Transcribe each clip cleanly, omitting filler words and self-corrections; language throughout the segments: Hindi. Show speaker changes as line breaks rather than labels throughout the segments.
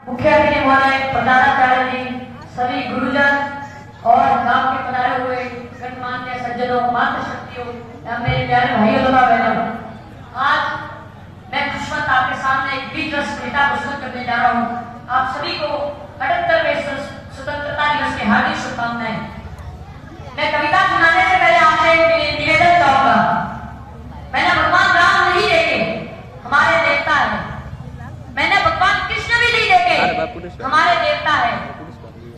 मुख्य अतिथि महोदय, प्रधानाचार्य जी, सभी गुरुजन और गांव के पधारे हुए गणमान्य सज्जनों, मातृशक्तियों, मेरे प्यारे भाइयों तथा बहनों, आज मैं खुशवंत आपके सामने एक बीज रस कविता प्रस्तुत करने जा रहा हूँ। आप सभी को 78वें स्वतंत्रता दिवस की हार्दिक शुभकामनाएं। मैं कविता सुनाने से पहले आपसे एक निवेदन चाहूंगा। मैंने भगवान राम नहीं देखे, हमारे देवता है। मैंने भगवान कृष्ण भी नहीं देखे, हमारे देवता है।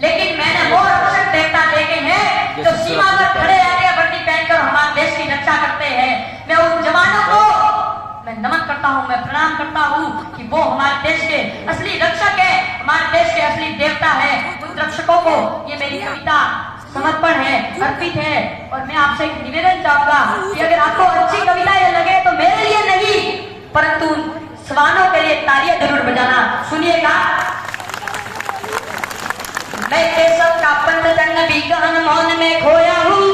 लेकिन मैंने वो रक्षक देवता देखे हैं जो सीमा पर खड़े आगे वर्दी पहनकर हमारे देश की रक्षा करते हैं। मैं उन जवानों को मैं नमन करता हूँ, मैं प्रणाम करता हूँ कि वो हमारे देश के असली रक्षक है, हमारे देश के असली देवता है। उन रक्षकों को ये मेरी कविता समर्पण है, अर्पित है। और मैं आपसे एक निवेदन चाहूंगा कि अगर आपको अच्छी कविता ये लगे तो मेरे लिए नहीं, परंतु स्वानों के लिए तालियां जरूर बजाना। सुनिएगा। मैं केशव का पंचजन्य भी गहन मौन में खोया हूँ,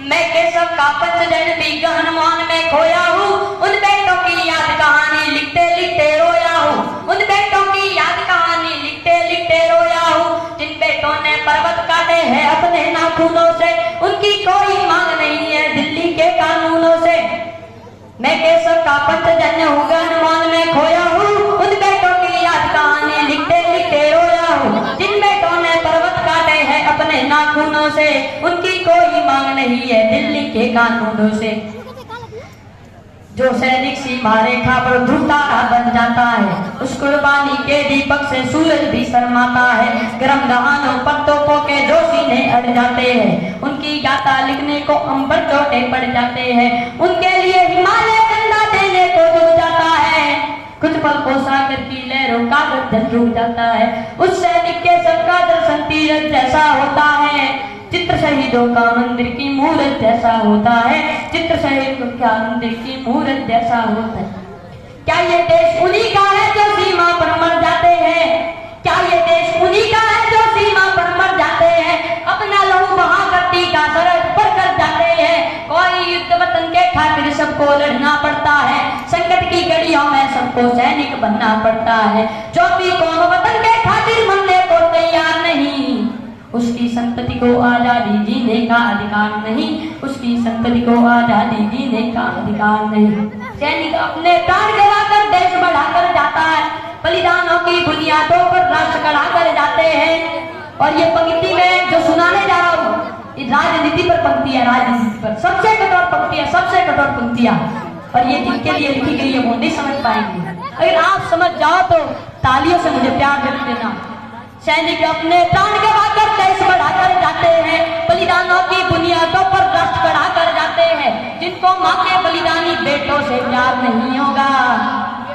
मैं केशव का पंचजन्य भी गहन मौन में खोया हूँ। उन बेटों की याद कहानी लिखते लिखते रोया हूँ, उन बेटों की याद कहानी लिखते लिखते रोया हूँ। जिन बेटों ने पर्वत काटे हैं अपने नाखूनों से, उनकी कोई मांग नहीं है दिल्ली के कानूनों से। मैं केशव का पंचजन्य हूँ, गहन मौन में खोया हूँ। उन बेटों की याद कहानी लिखते लिखते रोया हूँ। जिन बेटों ने पर्वत काटे हैं अपने नाखूनों से, उनकी कोई मांग नहीं है दिल्ली के कानूनों से। जो सैनिक सीमा रेखा पर ध्रुव तारा बन जाता है, उस कुर्बानी के दीपक से सूरज भी शर्माता है। गर्म दहानों पर तोपों के जो सीने अड़ जाते हैं, उनकी गाथा लिखने को अंबर चोटे पड़ जाते हैं। उनके लिए हिमालय कंधा देने को जुट जाता है, कुछ पल को सागर की लहरों का गर्दन रुक जाता है। उस सैनिक के सबका दर्शन तीरथ जैसा होता है, चित्र शहीदों का मंदिर की मूरत जैसा होता है, चित्र शहीदों का मंदिर की मूरत जैसा होता है। क्या ये देश उन्हीं का है जो सीमा पर मर जाते हैं? क्या ये देश उन्हीं का है जो सीमा पर मर जाते हैं? अपना लहू बहाकर टीका सरहद पर कर जाते हैं। कोई युद्ध वतन के खातिर सबको लड़ना पड़ता है, संकट की घड़ियों में सबको सैनिक बनना पड़ता है। जो भी कौम वतन के खातिर मरने को तैयार नहीं, उसकी संतति को आजादी जीने का अधिकार नहीं, उसकी संतति को आजादी जीने का अधिकार नहीं। सैनिक अपने प्राण गवाकर देश बढ़ाकर जाता है, बलिदानों की बुनियादों पर राष्ट्र खड़ा कर जाते हैं। और ये पंक्ति में जो सुनाने जा रहा हूँ, राजनीति पर पंक्ति है, राजनीति पर सबसे कठोर पंक्ति है, सबसे कठोर पंक्तियां। और ये जिनके लिए लिखी गई है वो नहीं समझ पाएंगे। अगर आप समझ जाओ तो तालियों से मुझे प्यार कर देना। सैनिक अपने प्राण गवाकर देश बढ़ाकर जाते हैं, बलिदानों की बुनियादों पर राष्ट्र खड़ा कर जाते हैं। जिनको माँ के बलिदानी बेटों से प्यार नहीं होगा,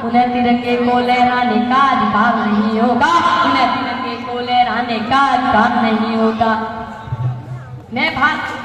उन्हें तिरंगे को लहराने का अधिकार नहीं होगा, उन्हें तिरंगे को लहराने का अधिकार नहीं होगा। मैं भारत